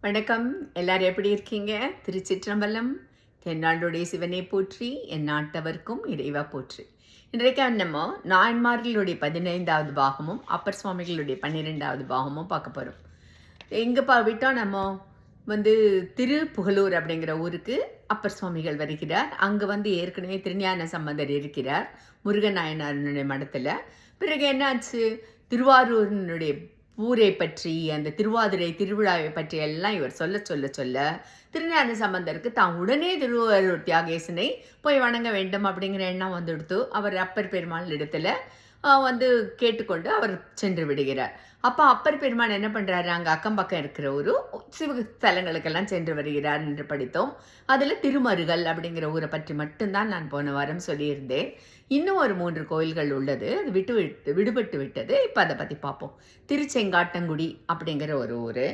வணக்கம். எல்லாரும் எப்படி இருக்கீங்க? திருச்சிற்றம்பலம். தென்னாடுடைய சிவனை போற்றி, என் நாட்டவர்க்கும் இறைவா போற்றி. இன்றைக்கு நம்ம நாயன்மார்களுடைய 15வது பாகமும் அப்பர் சுவாமிகளுடைய 12வது பாகமும் பார்க்க போகிறோம். எங்கே விட்டோம் நம்ம திருப்புகலூர் அப்படிங்கிற ஊருக்கு அப்பர் சுவாமிகள் வருகிறார். அங்கே ஏற்கனவே திருஞான சம்பந்தர் இருக்கிறார் முருகன் நாயனாருடைய மடத்தில். பிறகு என்னாச்சு, திருவாரூரினுடைய ஊரை பற்றி, அந்த திருவாதிரை திருவிழாவை பற்றி எல்லாம் இவர் சொல்ல சொல்ல சொல்ல திருஞான சம்பந்தருக்கு தான் உடனே திருவாரூர் தியாகேசனை போய் வணங்க வேண்டும் அப்படிங்கிற எண்ணம் வந்துடுத்து. அவர் அப்பர் பெருமாள் இடத்துல கேட்டுக்கொண்டு அவர் சென்று விடுகிறார். அப்போ அப்பர் பெருமான் என்ன பண்ணுறாரு, அங்கே அக்கம் பக்கம் இருக்கிற ஒரு சிவஸ்தலங்களுக்கெல்லாம் சென்று வருகிறார் என்று படித்தோம். அதில் திருமருகல் அப்படிங்கிற ஊரை பற்றி மட்டும்தான் நான் போன வாரம் சொல்லியிருந்தேன். இன்னும் ஒரு 3 கோயில்கள் உள்ளது, அது விடுபட்டு விட்டது. இப்போ அதை பற்றி பார்ப்போம். திருச்செங்காட்டங்குடி அப்படிங்கிற ஒரு ஊர்,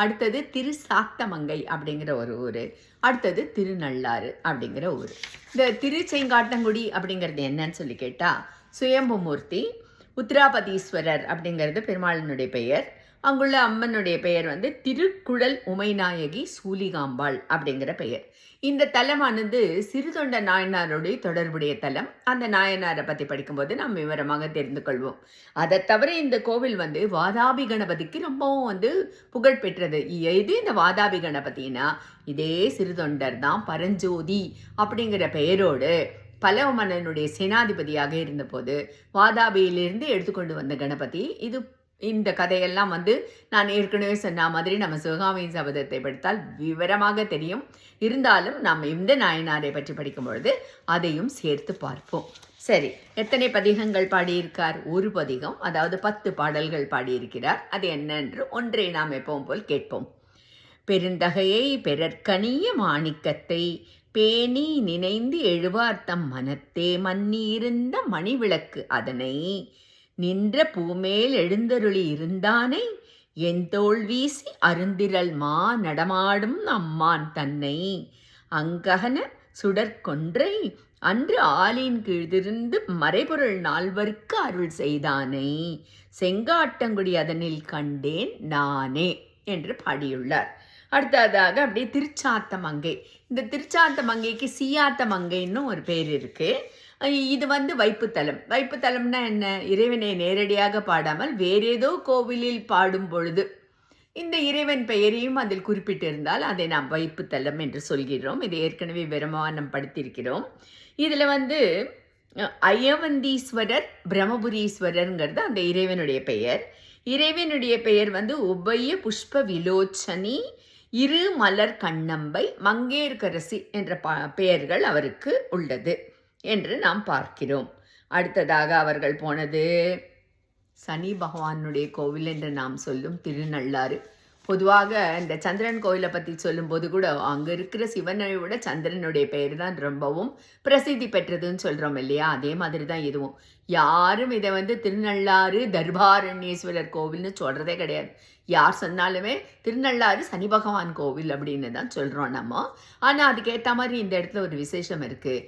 அடுத்தது திருசாத்தமங்கை அப்படிங்கிற ஒரு ஊர், அடுத்தது திருநள்ளாறு அப்படிங்கிற ஊர். இந்த திருச்செங்காட்டங்குடி அப்படிங்கிறது என்னன்னு சொல்லி கேட்டால், சுயம்புமூர்த்தி உத்திராபதீஸ்வரர் அப்படிங்கிறது பெருமாளினுடைய பெயர். அங்குள்ள அம்மனுடைய பெயர் திருக்குழல் உமைநாயகி சூலிகாம்பாள் அப்படிங்கிற பெயர். இந்த தலமானது சிறுதொண்ட நாயனாருடைய தொடர்புடைய தலம். அந்த நாயனாரை பற்றி படிக்கும்போது நாம் விவரமாக தெரிந்து கொள்வோம். அதை தவிர இந்த கோவில் வாதாபி கணபதிக்கு ரொம்பவும் புகழ் பெற்றது. எது இந்த வாதாபி கணபதினா, இதே சிறுதொண்டர் தான் பரஞ்சோதி அப்படிங்கிற பெயரோடு பல்லவ மன்னனுடைய சேனாதிபதியாக இருந்தபோது வாதாபியிலிருந்து எடுத்துக்கொண்டு வந்த கணபதி. இந்த கதையெல்லாம் நான் ஏற்கனவே சொன்ன மாதிரி நம்ம சிவகாமியின் சபதத்தை படித்தால் விவரமாக தெரியும். இருந்தாலும் நாம் இந்த நாயனாரை பற்றி படிக்கும் பொழுது அதையும் சேர்த்து பார்ப்போம். சரி, எத்தனை பதிகங்கள் பாடியிருக்கார்? ஒரு பதிகம், அதாவது 10 பாடல்கள் பாடியிருக்கிறார். அது என்னென்று ஒன்றை நாம் எப்பவும் போல் கேட்போம். பெருந்தகையை பெறற்கனிய மாணிக்கத்தை பேணி நினைந்து எழுவார்த்தம் மனத்தே மன்னியிருந்த மணிவிளக்கு அதனை நின்ற பூமேல் எழுந்தருளி இருந்தானை என் தோல் வீசி அருந்திரல் மா நடமாடும் அம்மான் தன்னை அங்ககன சுடற்கொன்றை அன்று ஆலின் கீழ்திருந்து மறைபொருள் நால்வருக்கு அருள் செய்தானை செங்காட்டங்குடி அதனில் கண்டேன் நானே என்று பாடியுள்ளார். அடுத்ததாக அப்படியே திருச்சாத்தமங்கை. இந்த திருச்சாத்தமங்கைக்கு சீயாத்தமங்கைன்னு ஒரு பேர் இருக்கு. இது வைப்புத்தலம். வைப்புத்தலம்னா என்ன? இறைவனை நேரடியாக பாடாமல் வேறேதோ கோவிலில் பாடும் பொழுது இந்த இறைவன் பெயரையும் அதில் குறிப்பிட்டிருந்தால் அதை நாம் வைப்புத்தலம் என்று சொல்கிறோம். இதை ஏற்கனவே விவரமாக படுத்தியிருக்கிறோம். இதில் அயவந்தீஸ்வரர் பிரம்மபுரீஸ்வரருங்கிறது அந்த இறைவனுடைய பெயர். இறைவனுடைய பெயர் உபய புஷ்ப விலோச்சனி இரு மலர் கண்ணம்பை மங்கேற்கரசி என்ற பெயர்கள் அவருக்கு உள்ளது என்று நாம் பார்க்கிறோம். அடுத்ததாக அவர்கள் போனது சனி பகவானுடைய கோவில் என்று நாம் சொல்லும் திருநள்ளாறு. பொதுவாக இந்த சந்திரன் கோயிலை பற்றி சொல்லும்போது கூட அங்கே இருக்கிற சிவனை விட சந்திரனுடைய பெயர் தான் ரொம்பவும் பிரசித்தி பெற்றதுன்னு சொல்கிறோம் இல்லையா? அதே மாதிரி தான் இதுவும். யாரும் இதை திருநள்ளாறு தர்பாரண்யேஸ்வரர் கோவில்னு சொல்கிறதே கிடையாது. யார் சொன்னாலுமே திருநள்ளாறு சனி பகவான் கோவில் அப்படின்னு தான் சொல்கிறோம் நம்ம. ஆனால் அதுக்கேற்ற மாதிரி இந்த இடத்துல ஒரு விசேஷம் இருக்குது.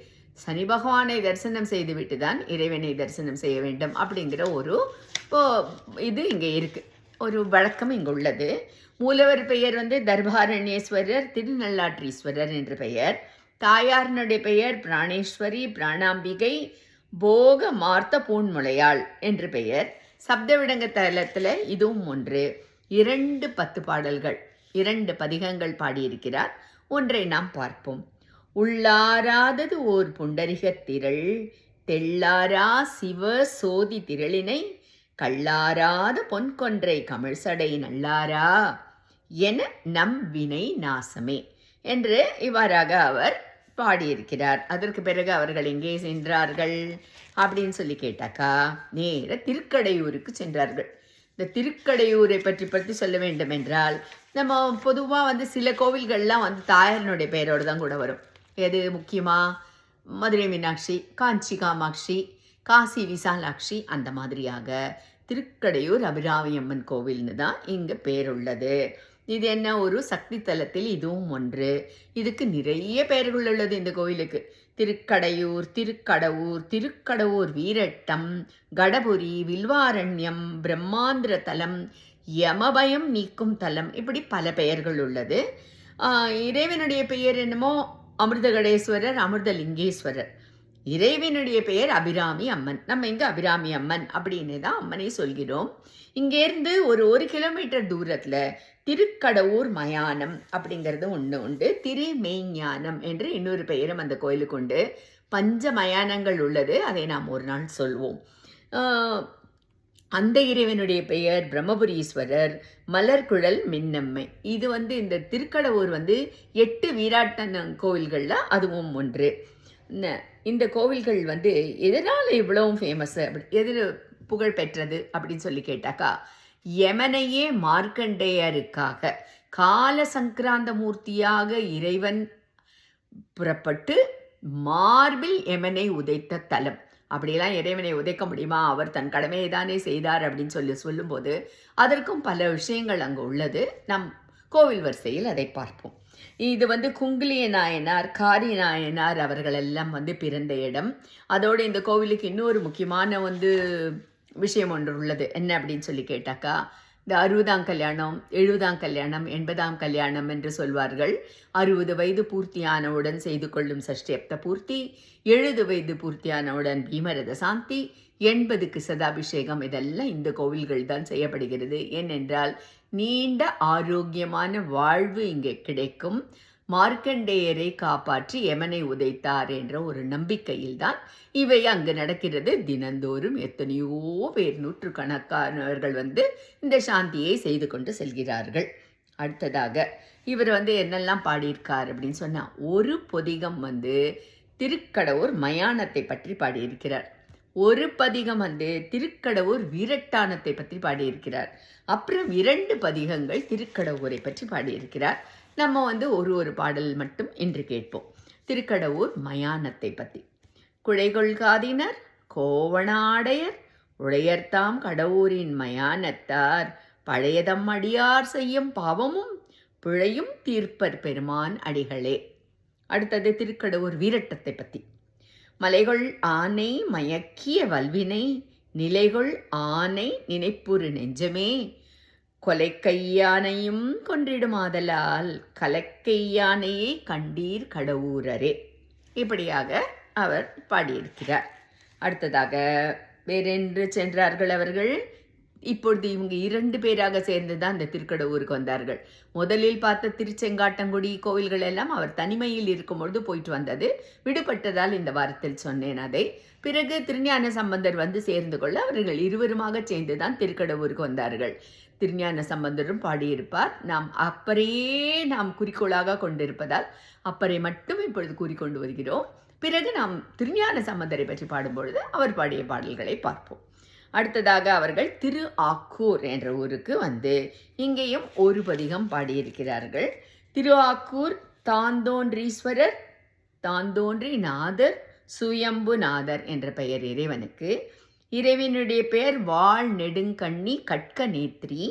சனி பகவானை தரிசனம் செய்துவிட்டு தான் இறைவனை தரிசனம் செய்ய வேண்டும் அப்படிங்கிற ஒரு இது இங்கே இருக்குது, ஒரு வழக்கம் இங்கே உள்ளது. மூலவர் பெயர் தர்பாரண்யேஸ்வரர் திருநள்ளாற்றீஸ்வரர் என்று பெயர். தாயாரினுடைய பெயர் பிராணேஸ்வரி பிராணாம்பிகை போக மார்த்த பூன்முளையாள் என்று பெயர். சப்தவிடங்க தலத்தில் இதுவும் ஒன்று. 2 10 பாடல்கள், 2 பதிகங்கள் பாடியிருக்கிறார். ஒன்றை நாம் பார்ப்போம். உள்ளாராதது ஓர் புண்டரிகத் திரள் தெள்ளாரா சிவ சோதி திரளினை கள்ளாராத பொன்கொன்றை கமிழ்சடை நல்லாரா என நம் வினை நாசமே என்று இவ்வாறாக அவர் பாடியிருக்கிறார். அதற்கு பிறகு அவர்கள் எங்கே சென்றார்கள் அப்படின்னு சொல்லி கேட்டாக்கா, நேர திருக்கடையூருக்கு சென்றார்கள். இந்த திருக்கடையூரை பற்றி சொல்ல வேண்டும் என்றால், நம்ம பொதுவாக சில கோவில்கள்லாம் தாயாரனுடைய பெயரோடு தான் கூட வரும். எது முக்கியமாக? மதுரை மீனாட்சி, காஞ்சி காமாட்சி, காசி விசாலாட்சி, அந்த மாதிரியாக திருக்கடையூர் அபிராமியம்மன் கோவில்னு தான் இங்கே பேர் உள்ளது. இது என்ன, ஒரு சக்தி தலத்தில் இதுவும் ஒன்று. இதுக்கு நிறைய பெயர்கள் உள்ளது இந்த கோவிலுக்கு. திருக்கடையூர், திருக்கடவூர், திருக்கடவூர் வீரட்டம், கடபுரி, வில்வாரண்யம், பிரம்மாந்திர தலம், யமபயம் நீக்கும் தலம், இப்படி பல பெயர்கள் உள்ளது. இறைவனுடைய பெயர் என்னமோ அமிர்தகடேஸ்வரர், அமிர்தலிங்கேஸ்வரர். இறைவனுடைய பெயர் அபிராமி அம்மன். நம்ம இங்கே அபிராமி அம்மன் அப்படின்னு தான் அம்மனை சொல்கிறோம். இங்கேருந்து ஒரு கிலோமீட்டர் தூரத்தில் திருக்கடவூர் மயானம் அப்படிங்கிறது ஒன்று உண்டு. திருமெய்ஞானம் என்று இன்னொரு பெயரும் அந்த கோயிலுக்கு உண்டு. பஞ்ச மயானங்கள் உள்ளது, அதை நாம் ஒரு நாள் சொல்வோம். அந்த இறைவனுடைய பெயர் பிரம்மபுரீஸ்வரர், மலர்குழல் மின்னம்மை. இது இந்த திருக்கடவூர் 8 வீராட்டன கோவில்களில் அதுவும் ஒன்று. இந்த கோவில்கள் எதனால் இவ்வளவும் ஃபேமஸ், எது புகழ் பெற்றது அப்படின்னு சொல்லி கேட்டாக்கா, யமனையே மார்க்கண்டேயருக்காக கால சங்கராந்த மூர்த்தியாக இறைவன் புறப்பட்டு மார்பில் யமனை உதைத்த தலம். அப்படியெல்லாம் இறைவனை உதைக்க முடியுமா, அவர் தன் கடமையை தானே செய்தார் அப்படின்னு சொல்லும்போது அதற்கும் பல விஷயங்கள் அங்கே உள்ளது. நம் கோவில் வரிசையில் அதை பார்ப்போம். இது குங்கிலிய நாயனார், காரி நாயனார் அவர்களெல்லாம் பிறந்த இடம். அதோடு இந்த கோவிலுக்கு இன்னொரு முக்கியமான விஷயம் ஒன்று உள்ளது. என்ன அப்படின்னு சொல்லி கேட்டாக்கா, இந்த 60ஆம் கல்யாணம், 70ஆம் கல்யாணம், 80ஆம் கல்யாணம் என்று சொல்வார்கள். 60 வயது பூர்த்தியானவுடன் செய்து கொள்ளும் சஷ்டியப்த பூர்த்தி, 70 வயது பூர்த்தியானவுடன் பீமரத சாந்தி, 80க்கு சதாபிஷேகம். இதெல்லாம் இந்த கோவில்கள் தான் செய்யப்படுகிறது. ஏனென்றால் நீண்ட ஆரோக்கியமான வாழ்வு இங்கே கிடைக்கும். மார்க்கண்டேயரை காப்பாற்றி யமனை உதைத்தார் என்ற ஒரு நம்பிக்கையில் தான் இவை அங்கு நடக்கிறது. தினந்தோறும் எத்தனையோ பேர், நூற்றுக்கணக்கானவர்கள் இந்த சாந்தியை செய்து கொண்டு செல்கிறார்கள். அடுத்ததாக இவர் என்னெல்லாம் பாடியிருக்கார் அப்படின்னு சொன்னால், ஒரு பொதிகம் திருக்கடவூர் மயானத்தை பற்றி பாடியிருக்கிறார். ஒரு பதிகம் திருக்கடவூர் வீரட்டானத்தை பற்றி பாடியிருக்கிறார். அப்புறம் 2 பதிகங்கள் திருக்கடவூரை பற்றி பாடியிருக்கிறார். நம்ம ஒரு பாடல் மட்டும் இன்று கேட்போம். திருக்கடவூர் மயானத்தை பற்றி. குழைகொள் காதினர் கோவணாடையர் உடையர்தாம் கடவுரின் மயானத்தார் பழையதம் அடியார் செய்யும் பாவமும் பிழையும் தீர்ப்பர் பெருமான் அடிகளே. அடுத்தது திருக்கடவூர் வீரட்டத்தை பற்றி. மலைகொள் ஆனை மயக்கிய வல்வினை நிலைகொள் ஆனை நினைப்புறு நெஞ்சமே கொலைக்கையானையும் கொன்றிடுமாதலால் கலைக்கையானையை கண்டீர் கடவுரரே. இப்படியாக அவர் பாடியிருக்கிறார். அடுத்ததாக வேறென்று சென்றார்கள் அவர்கள். இப்பொழுது இவங்க 2 பேராக சேர்ந்து தான் இந்த திருக்கடவூருக்கு வந்தார்கள். முதலில் பார்த்த திருச்செங்காட்டங்குடி கோவில்கள் எல்லாம் அவர் தனிமையில் இருக்கும்பொழுது போயிட்டு வந்தது. விடுபட்டதால் இந்த வாரத்தில் சொன்னேன் அதை. பிறகு திருஞான சம்பந்தர் சேர்ந்து கொள்ள அவர்கள் இருவருமாக சேர்ந்து தான் திருக்கடவூருக்கு வந்தார்கள். திருஞான சம்பந்தரும் பாடியிருப்பார். நாம் குறிக்கோளாக கொண்டிருப்பதால் அப்பரை மட்டும் இப்பொழுது கூறிக்கொண்டு வருகிறோம். பிறகு நாம் திருஞான சம்பந்தரை பற்றி பாடும்பொழுது அவர் பாடிய பாடல்களை பார்ப்போம். அடுத்ததாக அவர்கள் திரு ஆக்கூர் என்ற ஊருக்கு இங்கேயும் ஒரு பதிகம் பாடியிருக்கிறார்கள். திரு ஆக்கூர் தாந்தோன்றீஸ்வரர், தாந்தோன்றி நாதர், சுயம்புநாதர் என்ற பெயர் இறைவனுக்கு. இறைவனுடைய பெயர் வாழ் நெடுங்கண்ணி கட்க நேத்ரி.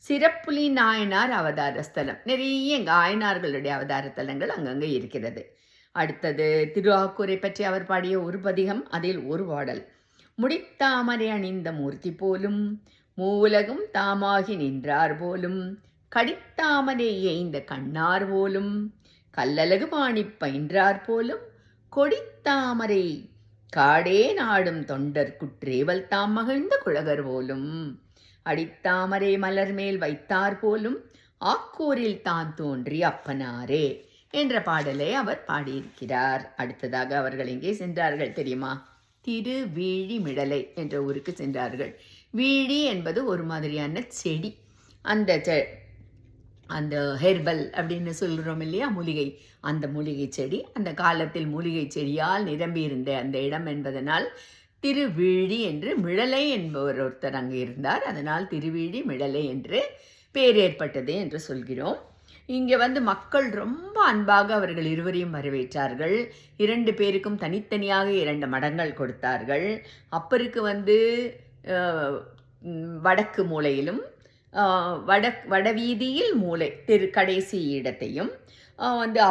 சிறப்புலி நாயனார் அவதார ஸ்தலம். நிறைய எங்கள் ஆயனார்களுடைய அவதார தலங்கள் அங்கங்கே இருக்கிறது. அடுத்தது திரு ஆக்கூரை பற்றி அவர் பாடிய ஒரு பதிகம், அதில் ஒரு பாடல். முடித்தாமரை அணிந்த மூர்த்தி போலும் மூலகும் தாமாகி நின்றார் போலும் கடித்தாமரை எய்ந்த கண்ணார் போலும் கல்லலகு பாணி பயின்றார் போலும் கொடித்தாமரை காடே நாடும் தொண்டர் குற்றேவல் தாம் மகிழ்ந்த குழகர் போலும் அடித்தாமரை மலர் மேல் வைத்தார் போலும் ஆக்கூரில் தான் தோன்றி அப்பனாரே என்ற பாடலை அவர் பாடியிருக்கிறார். அடுத்ததாக அவர்கள் எங்கே சென்றார்கள் தெரியுமா? திருவீழிமிடலை என்ற ஊருக்கு சென்றார்கள். வீழி என்பது ஒரு மாதிரியான செடி. அந்த ஹெர்பல் அப்படின்னு சொல்கிறோம் இல்லையா, மூலிகை. அந்த மூலிகை செடி அந்த காலத்தில் மூலிகை செடியால் நிரம்பியிருந்த அந்த இடம் என்பதனால் திருவீழி என்று, மிழலை என்பவர் ஒருத்தர் அங்கே இருந்தார், அதனால் திருவீழி மிழலை என்று பெயர் ஏற்பட்டது என்று சொல்கிறோம். இங்கே மக்கள் ரொம்ப அன்பாக அவர்கள் இருவரையும் வரவேற்றார்கள். 2 பேருக்கும் தனித்தனியாக 2 மடங்கள் கொடுத்தார்கள். அப்பருக்கு வடக்கு மூலையிலும் வடவீதியில் மூலை கடைசி இடத்தையும்,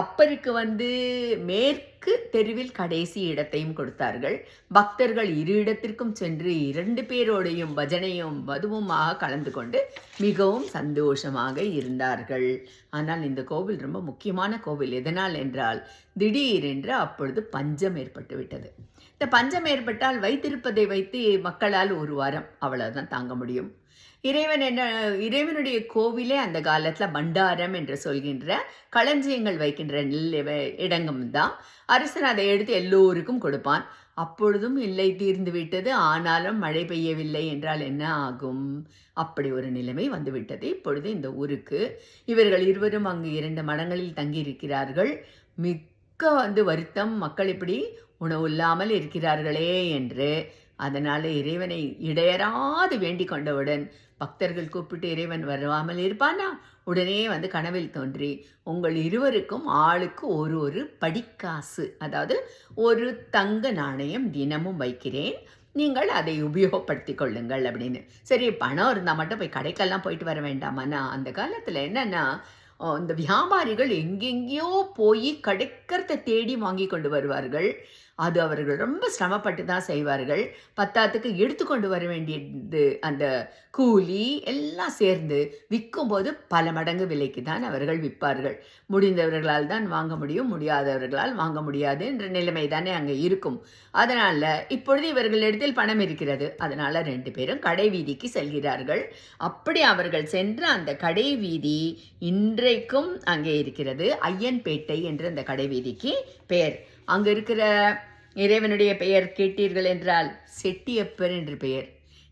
அப்பருக்கு மேற்கு தெருவில் கடைசி இடத்தையும் கொடுத்தார்கள். பக்தர்கள் இரு இடத்திற்கும் சென்று 2 பேரோடையும் பஜனையும் மதுவுமாக கலந்து கொண்டு மிகவும் சந்தோஷமாக இருந்தார்கள். ஆனால் இந்த கோவில் ரொம்ப முக்கியமான கோவில். எதனால் என்றால், திடீரென்று அப்பொழுது பஞ்சம் ஏற்பட்டு விட்டது. இந்த பஞ்சம் ஏற்பட்டால் வைத்திருப்பதை வைத்து மக்களால் ஒரு வாரம் அவ்வளவுதான் தாங்க முடியும். இறைவனுடைய கோவிலே அந்த காலத்தில் பண்டாரம் என்று சொல்கின்ற களஞ்சியங்கள் வைக்கின்ற இடங்கம் தான். அரசன் அதை எடுத்து எல்லோருக்கும் கொடுப்பான். அப்பொழுதும் இல்லை, தீர்ந்து விட்டது. ஆனாலும் மழை பெய்யவில்லை என்றால் என்ன ஆகும்? அப்படி ஒரு நிலைமை வந்துவிட்டது. இப்பொழுது இந்த ஊருக்கு இவர்கள் இருவரும் அங்கு 2 மடங்களில் தங்கியிருக்கிறார்கள். மிக்க வருத்தம், மக்கள் இப்படி உணவு இல்லாமல் இருக்கிறார்களே என்று. அதனால் இறைவனை இடையறாது வேண்டிக் கொண்டவுடன் பக்தர்கள் கூப்பிட்டு, இறைவன் வராமல் இருப்பானா? உடனே கனவில் தோன்றி, உங்கள் இருவருக்கும் ஆளுக்கு ஒரு படிக்காசு, அதாவது ஒரு தங்க நாணயம் தினமும் வைக்கிறேன், நீங்கள் அதை உபயோகப்படுத்தி கொள்ளுங்கள் அப்படின்னு. சரி, பணம் இருந்தால் மட்டும் போய் கடைக்கெல்லாம் போயிட்டு வர வேண்டாமாண்ணா? அந்த காலத்தில் என்னென்னா, இந்த வியாபாரிகள் எங்கெங்கேயோ போய் கிடைக்கிறத தேடி வாங்கி கொண்டு வருவார்கள். அது அவர்கள் ரொம்ப சிரமப்பட்டு தான் செய்வார்கள். பத்தாத்துக்கு எடுத்துக்கொண்டு வர வேண்டியது அந்த கூலி எல்லாம் சேர்ந்து விற்கும்போது பல மடங்கு விலைக்கு தான் அவர்கள் விற்பார்கள். முடிந்தவர்களால் தான் வாங்க முடியும், முடியாதவர்களால் வாங்க முடியாது என்ற நிலைமை தானே அங்கே இருக்கும். அதனால் இப்பொழுது இவர்களிடத்தில் பணம் இருக்கிறது. அதனால் 2 பேரும் கடை வீதிக்கு செல்கிறார்கள். அப்படி அவர்கள் சென்ற அந்த கடை வீதி இன்றைக்கும் அங்கே இருக்கிறது. ஐயன்பேட்டை என்ற அந்த கடை வீதிக்கு பெயர். அங்கே இருக்கிற இறைவனுடைய பெயர் கேட்டீர்கள் என்றால் செட்டியப்பர் என்று பெயர்.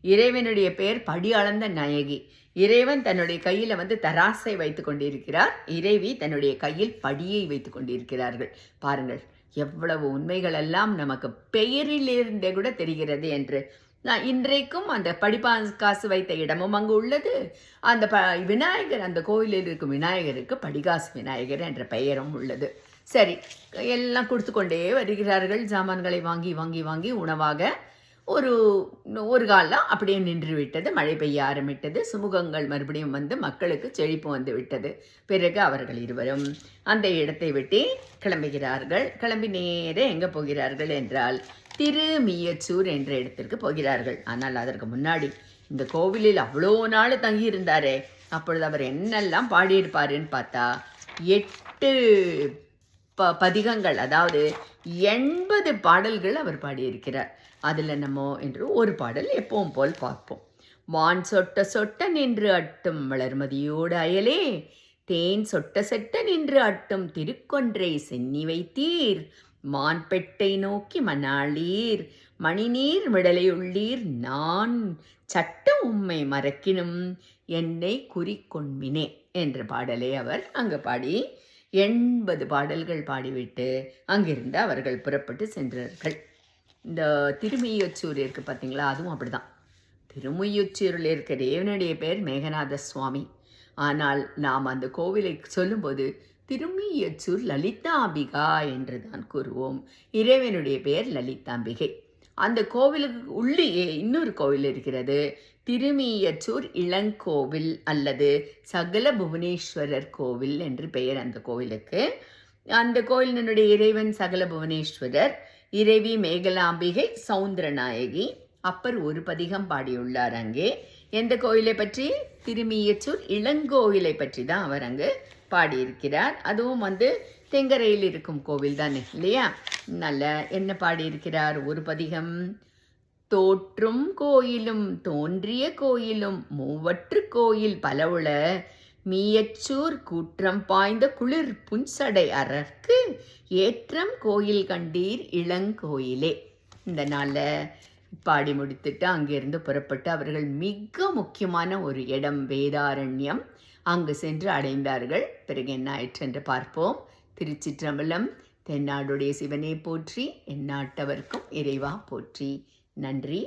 இறைவனுடைய பெயர் படி அளந்த நாயகி. இறைவன் தன்னுடைய கையில் தராசை வைத்து கொண்டிருக்கிறார். இறைவி தன்னுடைய கையில் படியை வைத்து கொண்டிருக்கிறார்கள். பாருங்கள், எவ்வளவு உண்மைகள் எல்லாம் நமக்கு பெயரிலிருந்தே கூட தெரிகிறது என்று. இன்றைக்கும் அந்த படிக்காசு வைத்த இடமும் அங்கு உள்ளது. அந்த விநாயகர், அந்த கோயிலில் இருக்கும் விநாயகருக்கு படிகாசு விநாயகர் என்ற பெயரும் உள்ளது. சரி, எல்லாம் கொடுத்து கொண்டே வருகிறார்கள். சாமான்களை வாங்கி வாங்கி வாங்கி உணவாக ஒரு காலம் அப்படியே நின்று விட்டது. மழை பெய்ய ஆரம்பித்தது. சுமூகங்கள் மறுபடியும் மக்களுக்கு செழிப்பு வந்து விட்டது. பிறகு அவர்கள் இருவரும் அந்த இடத்தை விட்டு கிளம்புகிறார்கள். கிளம்பி நேரே எங்கே போகிறார்கள் என்றால் திருமியச்சூர் என்ற இடத்திற்கு போகிறார்கள். ஆனால் அதற்கு முன்னாடி இந்த கோவிலில் அவ்வளோ நாள் தங்கி இருந்தாரே, அப்பொழுது அவர் என்னெல்லாம் பாடியிருப்பாருன்னு பார்த்தா 8 பதிகங்கள், அதாவது 80 பாடல்கள் அவர் பாடியிருக்கிறார். அதில் நம்ம என்று ஒரு பாடல் எப்பவும் போல் பார்ப்போம். வான் சொட்ட சொட்ட நின்று அட்டும் வளர்மதியோடு அயலே, தேன் சொட்ட செட்ட நின்று அட்டும் திருக்கொன்றை சென்னி வைத்தீர், மான்பெட்டை நோக்கி மணாளீர், மணிநீர் மிடலையுள்ளீர், நான் சட்டம் உம்மை மறக்கினும் என்னை குறிக்கொண்மினே என்ற பாடலை அவர் அங்கு பாடி 80 பாடல்கள் பாடிவிட்டு அங்கிருந்து அவர்கள் புறப்பட்டு சென்றார்கள். இந்த திருமியச்சூர் இருக்குது பார்த்தீங்களா, அதுவும் அப்படி தான். திருமியச்சூரில் இருக்கிற தேவனுடைய பேர் மேகநாத சுவாமி. ஆனால் நாம் அந்த கோவிலை சொல்லும்போது திருமியச்சூர் லலிதாம்பிகா என்று தான் கூறுவோம். இறைவனுடைய பெயர் லலிதாம்பிகை. அந்த கோவிலுக்கு உள்ளே இன்னொரு கோவில் இருக்கிறது, திருமியச்சூர் இளங்கோவில் அல்லது சகல புவனேஸ்வரர் கோவில் என்று பெயர் அந்த கோவிலுக்கு. அந்த கோவிலினுடைய இறைவன் சகல புவனேஸ்வரர், இறைவி மேகலாம்பிகை சௌந்தரநாயகி. அப்பர் ஒரு பதிகம் பாடியுள்ளார் அங்கே. எந்த கோவிலை பற்றி? திருமியச்சூர் இளங்கோவிலை பற்றி தான் அவர் அங்கு பாடியிருக்கிறார். அதுவும் தெங்கரையில் இருக்கும் கோவில் தானே இல்லையா? நல்ல என்ன பாடியிருக்கிறார்? ஒரு பதிகம். தோற்றும் கோயிலும் தோன்றிய கோயிலும் மூவற்று கோயில் பலவுள, மீயச்சூர் கூற்றம் பாய்ந்த குளிர் புன்சடை அரற்கு, ஏற்றம் கோயில் கண்டீர் இளங்கோயிலே. இந்த நாளில் பாடி முடித்துட்டு அங்கிருந்து புறப்பட்டு அவர்கள் மிக முக்கியமான ஒரு இடம் வேதாரண்யம், அங்கு சென்று அடைந்தார்கள். பிறகு என்ன ஆயிற்று என்று பார்ப்போம். திருச்சிற்றம்பலம். தென்னாடுடைய சிவனே போற்றி, எந்நாட்டவர்க்கும் இறைவா போற்றி. நன்றி.